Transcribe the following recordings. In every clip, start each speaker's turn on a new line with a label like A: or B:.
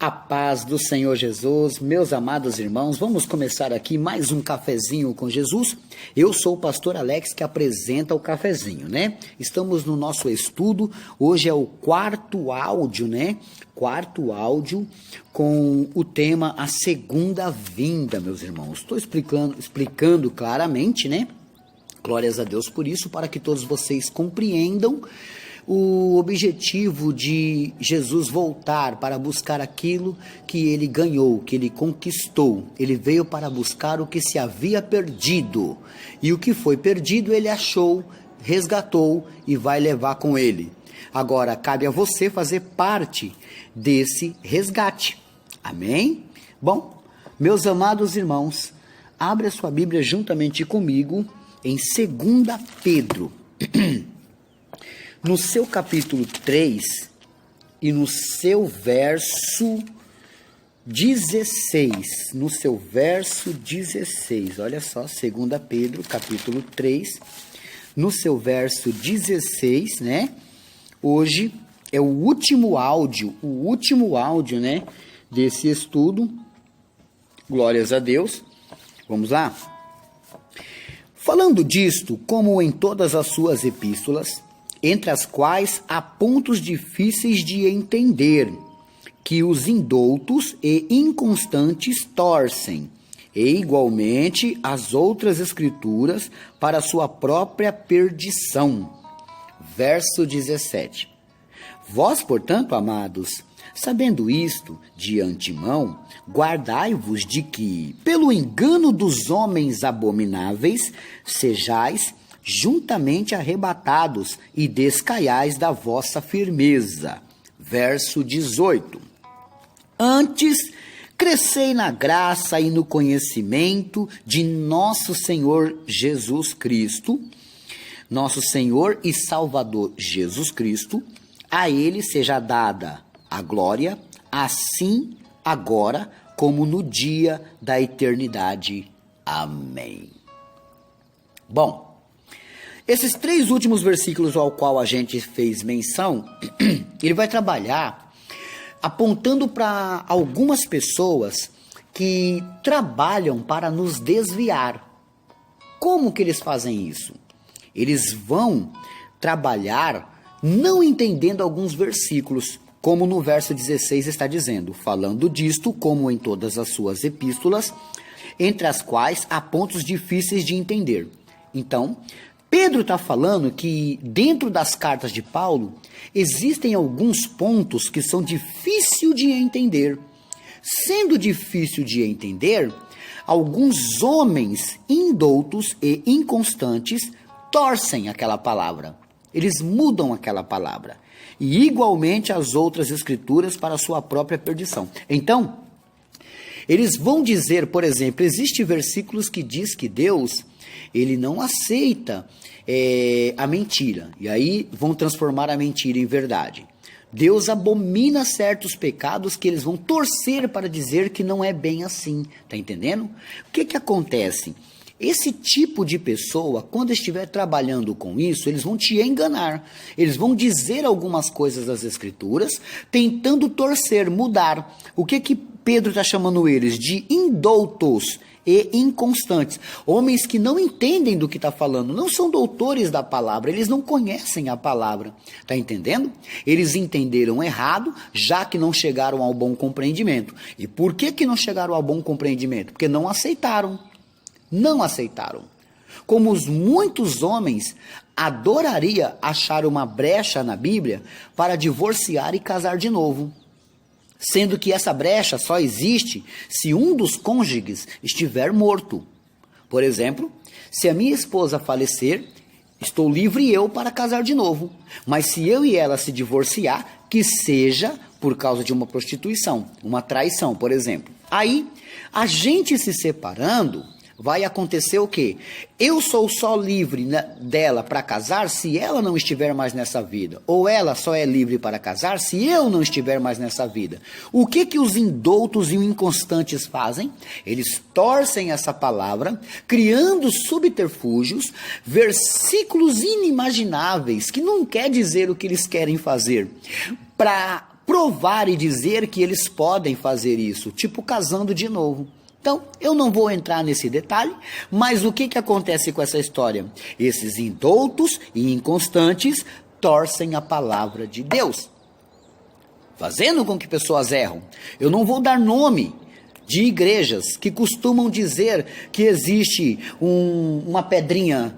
A: A paz do Senhor Jesus, meus amados irmãos, vamos começar aqui mais um cafezinho com Jesus. Eu sou o pastor Alex que apresenta o cafezinho, né? Estamos no nosso estudo, hoje é o quarto áudio, né? Quarto áudio com o tema A Segunda Vinda, meus irmãos. Estou explicando claramente, né? Glórias a Deus por isso, para que todos vocês compreendam o objetivo de Jesus voltar para buscar aquilo que ele ganhou, que ele conquistou. Ele veio para buscar o que se havia perdido. E o que foi perdido ele achou, resgatou e vai levar com ele. Agora, cabe a você fazer parte desse resgate. Amém? Bom, meus amados irmãos, abre a sua Bíblia juntamente comigo em 2 Pedro. No seu capítulo 3 e no seu verso 16, olha só, 2 Pedro, capítulo 3, no seu verso 16, né? Hoje é o último áudio, né, desse estudo. Glórias a Deus. Vamos lá? Falando disto, como em todas as suas epístolas, entre as quais há pontos difíceis de entender, que os indoutos e inconstantes torcem, e igualmente as outras escrituras para sua própria perdição. Verso 17. Vós, portanto, amados, sabendo isto de antemão, guardai-vos de que, pelo engano dos homens abomináveis, sejais juntamente arrebatados e descaiais da vossa firmeza. Verso 18. Antes, crescei na graça e no conhecimento de nosso Senhor Jesus Cristo, nosso Senhor e Salvador Jesus Cristo. A ele seja dada a glória, assim agora como no dia da eternidade. Amém. Bom, esses 3 últimos versículos ao qual a gente fez menção, ele vai trabalhar apontando para algumas pessoas que trabalham para nos desviar. Como que eles fazem isso? Eles vão trabalhar não entendendo alguns versículos, como no verso 16 está dizendo, falando disto, como em todas as suas epístolas, entre as quais há pontos difíceis de entender. Então, Pedro está falando que dentro das cartas de Paulo existem alguns pontos que são difíceis de entender. Sendo difícil de entender, alguns homens indoutos e inconstantes torcem aquela palavra. Eles mudam aquela palavra. E igualmente as outras escrituras para a sua própria perdição. Então, eles vão dizer, por exemplo, existem versículos que diz que Deus, ele não aceita a mentira. E aí vão transformar a mentira em verdade. Deus abomina certos pecados que eles vão torcer para dizer que não é bem assim. Tá entendendo? O que acontece? Esse tipo de pessoa, quando estiver trabalhando com isso, eles vão te enganar. Eles vão dizer algumas coisas das Escrituras, tentando torcer, mudar. O que Pedro está chamando eles? De indoutos e inconstantes. Homens que não entendem do que está falando, não são doutores da palavra, eles não conhecem a palavra. Está entendendo? Eles entenderam errado, já que não chegaram ao bom compreendimento. E por que não chegaram ao bom compreendimento? Porque não aceitaram. Não aceitaram. Como os muitos homens adoraria achar uma brecha na Bíblia para divorciar e casar de novo. Sendo que essa brecha só existe se um dos cônjuges estiver morto. Por exemplo, se a minha esposa falecer, estou livre eu para casar de novo. Mas se eu e ela se divorciar, que seja por causa de uma prostituição, uma traição, por exemplo. Aí, a gente se separando, vai acontecer o quê? Eu sou só livre dela para casar se ela não estiver mais nessa vida. Ou ela só é livre para casar se eu não estiver mais nessa vida. O que os indoutos e os inconstantes fazem? Eles torcem essa palavra, criando subterfúgios, versículos inimagináveis, que não quer dizer o que eles querem fazer, para provar e dizer que eles podem fazer isso, tipo casando de novo. Então, eu não vou entrar nesse detalhe, mas o que acontece com essa história? Esses indoutos e inconstantes torcem a palavra de Deus, fazendo com que pessoas erram. Eu não vou dar nome de igrejas que costumam dizer que existe uma pedrinha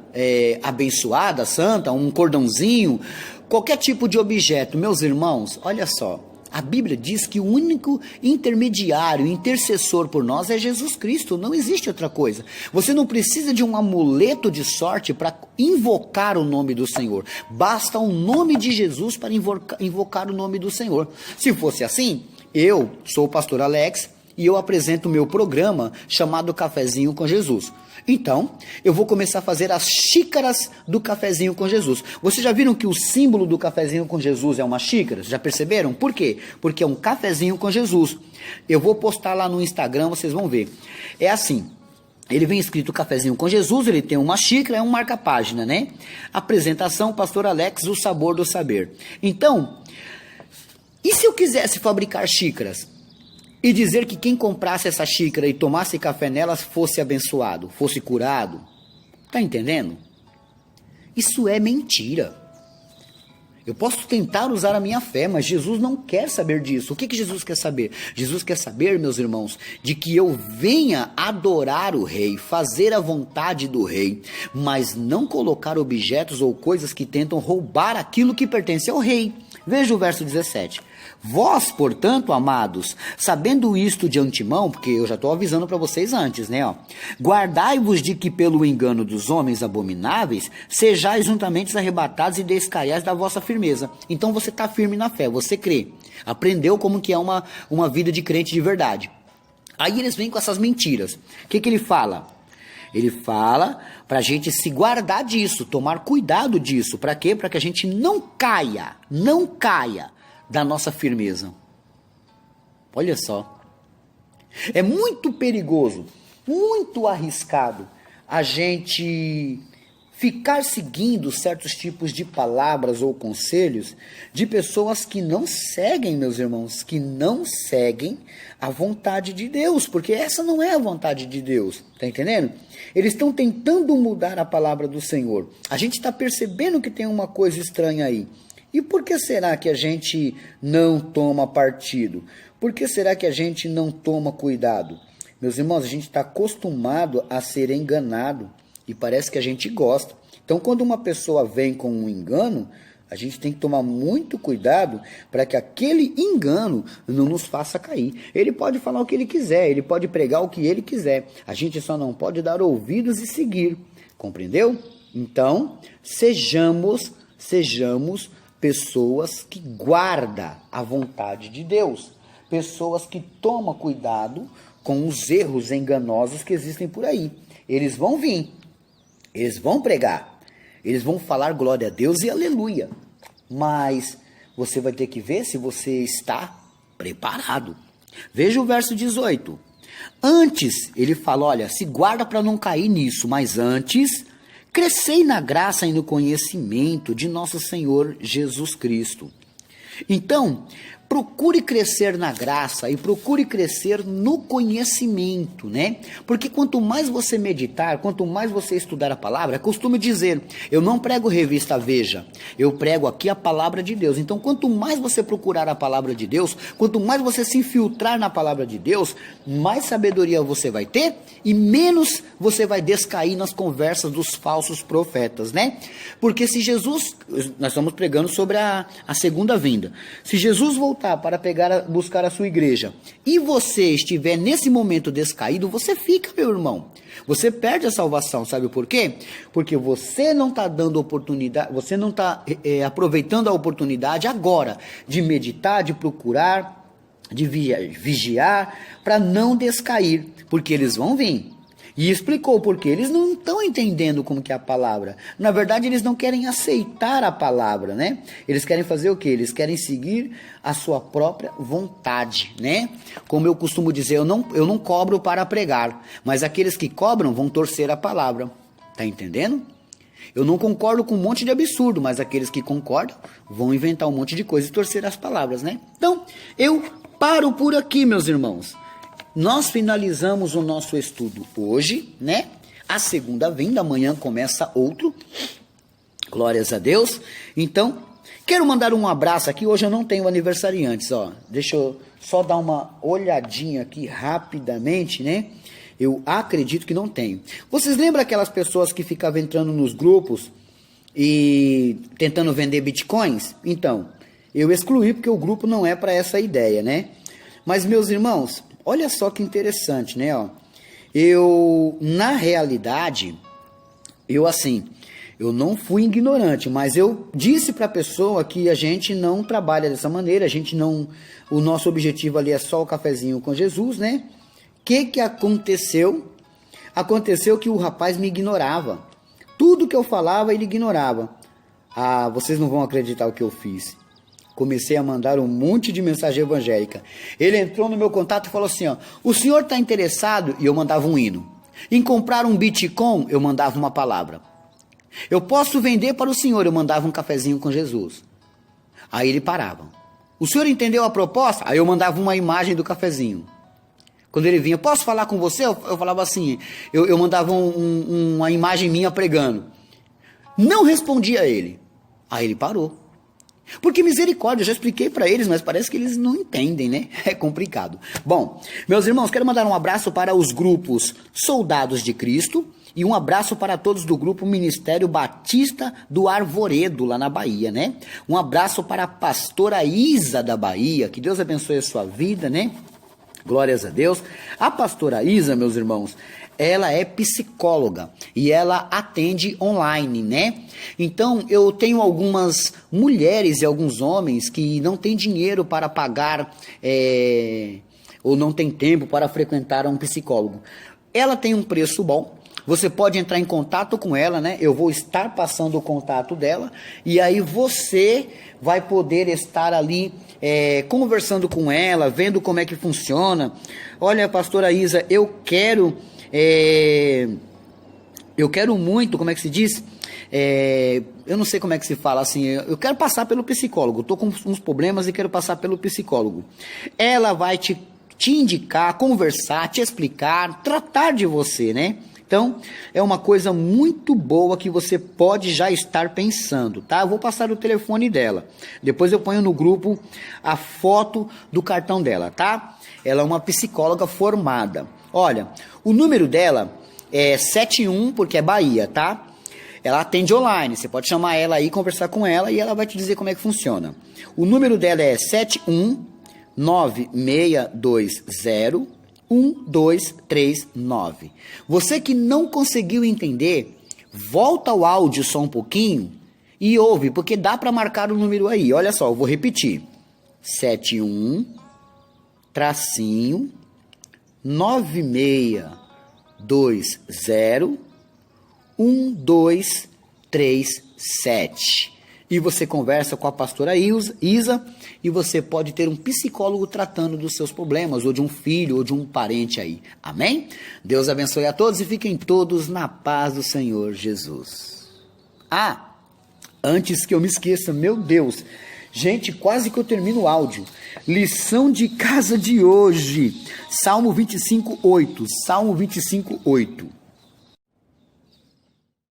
A: abençoada, santa, um cordãozinho, qualquer tipo de objeto. Meus irmãos, olha só, a Bíblia diz que o único intermediário, intercessor por nós é Jesus Cristo, não existe outra coisa. Você não precisa de um amuleto de sorte para invocar o nome do Senhor, basta o nome de Jesus para invocar o nome do Senhor. Se fosse assim, eu sou o pastor Alex e eu apresento o meu programa chamado Cafezinho com Jesus. Então, eu vou começar a fazer as xícaras do cafezinho com Jesus. Vocês já viram que o símbolo do cafezinho com Jesus é uma xícara? Já perceberam? Por quê? Porque é um cafezinho com Jesus. Eu vou postar lá no Instagram, vocês vão ver. É assim, ele vem escrito cafezinho com Jesus, ele tem uma xícara, é um marca-página, né? Apresentação, Pastor Alex, o sabor do saber. Então, e se eu quisesse fabricar xícaras? E dizer que quem comprasse essa xícara e tomasse café nelas fosse abençoado, fosse curado. Está entendendo? Isso é mentira. Eu posso tentar usar a minha fé, mas Jesus não quer saber disso. O que Jesus quer saber? Jesus quer saber, meus irmãos, de que eu venha adorar o rei, fazer a vontade do rei, mas não colocar objetos ou coisas que tentam roubar aquilo que pertence ao rei. Veja o verso 17. Vós, portanto, amados, sabendo isto de antemão, porque eu já estou avisando para vocês antes, né? Guardai-vos de que pelo engano dos homens abomináveis, sejais juntamente arrebatados e descaiais da vossa firmeza. Então você está firme na fé, você crê. Aprendeu como que é uma vida de crente de verdade. Aí eles vêm com essas mentiras. O que ele fala? Ele fala para a gente se guardar disso, tomar cuidado disso. Para quê? Para que a gente não caia da nossa firmeza. Olha só. É muito perigoso, muito arriscado a gente ficar seguindo certos tipos de palavras ou conselhos de pessoas que não seguem, meus irmãos, que não seguem a vontade de Deus, porque essa não é a vontade de Deus, tá entendendo? Eles estão tentando mudar a palavra do Senhor. A gente está percebendo que tem uma coisa estranha aí. E por que será que a gente não toma partido? Por que será que a gente não toma cuidado? Meus irmãos, a gente está acostumado a ser enganado e parece que a gente gosta. Então, quando uma pessoa vem com um engano, a gente tem que tomar muito cuidado para que aquele engano não nos faça cair. Ele pode falar o que ele quiser, ele pode pregar o que ele quiser. A gente só não pode dar ouvidos e seguir. Compreendeu? Então, sejamos pessoas que guardam a vontade de Deus. Pessoas que tomam cuidado com os erros enganosos que existem por aí. Eles vão vir. Eles vão pregar. Eles vão falar glória a Deus e aleluia. Mas você vai ter que ver se você está preparado. Veja o verso 18. Antes, ele fala, olha, se guarda para não cair nisso, mas antes, crescei na graça e no conhecimento de nosso Senhor Jesus Cristo. Então, procure crescer na graça e procure crescer no conhecimento, né? Porque quanto mais você meditar, quanto mais você estudar a palavra, costumo dizer, eu não prego revista Veja, eu prego aqui a palavra de Deus. Então, quanto mais você procurar a palavra de Deus, quanto mais você se infiltrar na palavra de Deus, mais sabedoria você vai ter e menos você vai descair nas conversas dos falsos profetas, né? Porque se Jesus, nós estamos pregando sobre a segunda vinda, se Jesus voltar para buscar a sua igreja e você estiver nesse momento descaído, você fica, meu irmão. Você perde a salvação, sabe por quê? Porque você não está dando oportunidade, você não está aproveitando a oportunidade agora de meditar, de procurar, de vigiar, para não descair, porque eles vão vir. E explicou porque eles não estão entendendo como que é a palavra. Na verdade, eles não querem aceitar a palavra, né? Eles querem fazer o quê? Eles querem seguir a sua própria vontade, né? Como eu costumo dizer, eu não cobro para pregar, mas aqueles que cobram vão torcer a palavra. Tá entendendo? Eu não concordo com um monte de absurdo, mas aqueles que concordam vão inventar um monte de coisa e torcer as palavras, né? Então, eu paro por aqui, meus irmãos. Nós finalizamos o nosso estudo hoje, né? A segunda vinda, amanhã começa outro. Glórias a Deus. Então, quero mandar um abraço aqui. Hoje eu não tenho aniversariantes, ó. Deixa eu só dar uma olhadinha aqui rapidamente, né? Eu acredito que não tenho. Vocês lembram aquelas pessoas que ficavam entrando nos grupos e tentando vender bitcoins? Então, eu excluí porque o grupo não é para essa ideia, né? Mas, meus irmãos, olha só que interessante, né? Ó, na realidade, eu não fui ignorante, mas eu disse para a pessoa que a gente não trabalha dessa maneira, o nosso objetivo ali é só o cafezinho com Jesus, né? O que aconteceu? Aconteceu que o rapaz me ignorava. Tudo que eu falava, ele ignorava. Ah, vocês não vão acreditar o que eu fiz. Comecei a mandar um monte de mensagem evangélica. Ele entrou no meu contato e falou assim, ó, o senhor está interessado? E eu mandava um hino. Em comprar um Bitcoin, eu mandava uma palavra. Eu posso vender para o senhor, eu mandava um cafezinho com Jesus. Aí ele parava. O senhor entendeu a proposta? Aí eu mandava uma imagem do cafezinho. Quando ele vinha, posso falar com você? Eu falava assim, eu mandava uma imagem minha pregando. Não respondia ele. Aí ele parou. Porque misericórdia, eu já expliquei para eles, mas parece que eles não entendem, né? É complicado. Bom, meus irmãos, quero mandar um abraço para os grupos Soldados de Cristo e um abraço para todos do grupo Ministério Batista do Arvoredo, lá na Bahia, né? Um abraço para a pastora Isa da Bahia, que Deus abençoe a sua vida, né? Glórias a Deus. A pastora Isa, meus irmãos, ela é psicóloga e ela atende online, né? Então, eu tenho algumas mulheres e alguns homens que não têm dinheiro para pagar ou não tem tempo para frequentar um psicólogo. Ela tem um preço bom. Você pode entrar em contato com ela, né? Eu vou estar passando o contato dela e aí você vai poder estar ali conversando com ela, vendo como é que funciona. Olha, pastora Isa, eu quero muito, como é que se diz? Eu não sei como é que se fala assim, eu quero passar pelo psicólogo, estou com uns problemas e quero passar pelo psicólogo. Ela vai te indicar, conversar, te explicar, tratar de você, né? Então, é uma coisa muito boa que você pode já estar pensando, tá? Eu vou passar o telefone dela. Depois eu ponho no grupo a foto do cartão dela, tá? Ela é uma psicóloga formada. Olha, o número dela é 71, porque é Bahia, tá? Ela atende online, você pode chamar ela aí, conversar com ela e ela vai te dizer como é que funciona. O número dela é 71962012339. Você que não conseguiu entender, volta ao áudio só um pouquinho e ouve, porque dá para marcar o número aí. Olha só, eu vou repetir. 71-9620-1237. E você conversa com a pastora Isa e você pode ter um psicólogo tratando dos seus problemas, ou de um filho, ou de um parente aí. Amém? Deus abençoe a todos e fiquem todos na paz do Senhor Jesus. Ah, antes que eu me esqueça, meu Deus, gente, quase que eu termino o áudio. Lição de casa de hoje, Salmo 25:8, Salmo 25:8.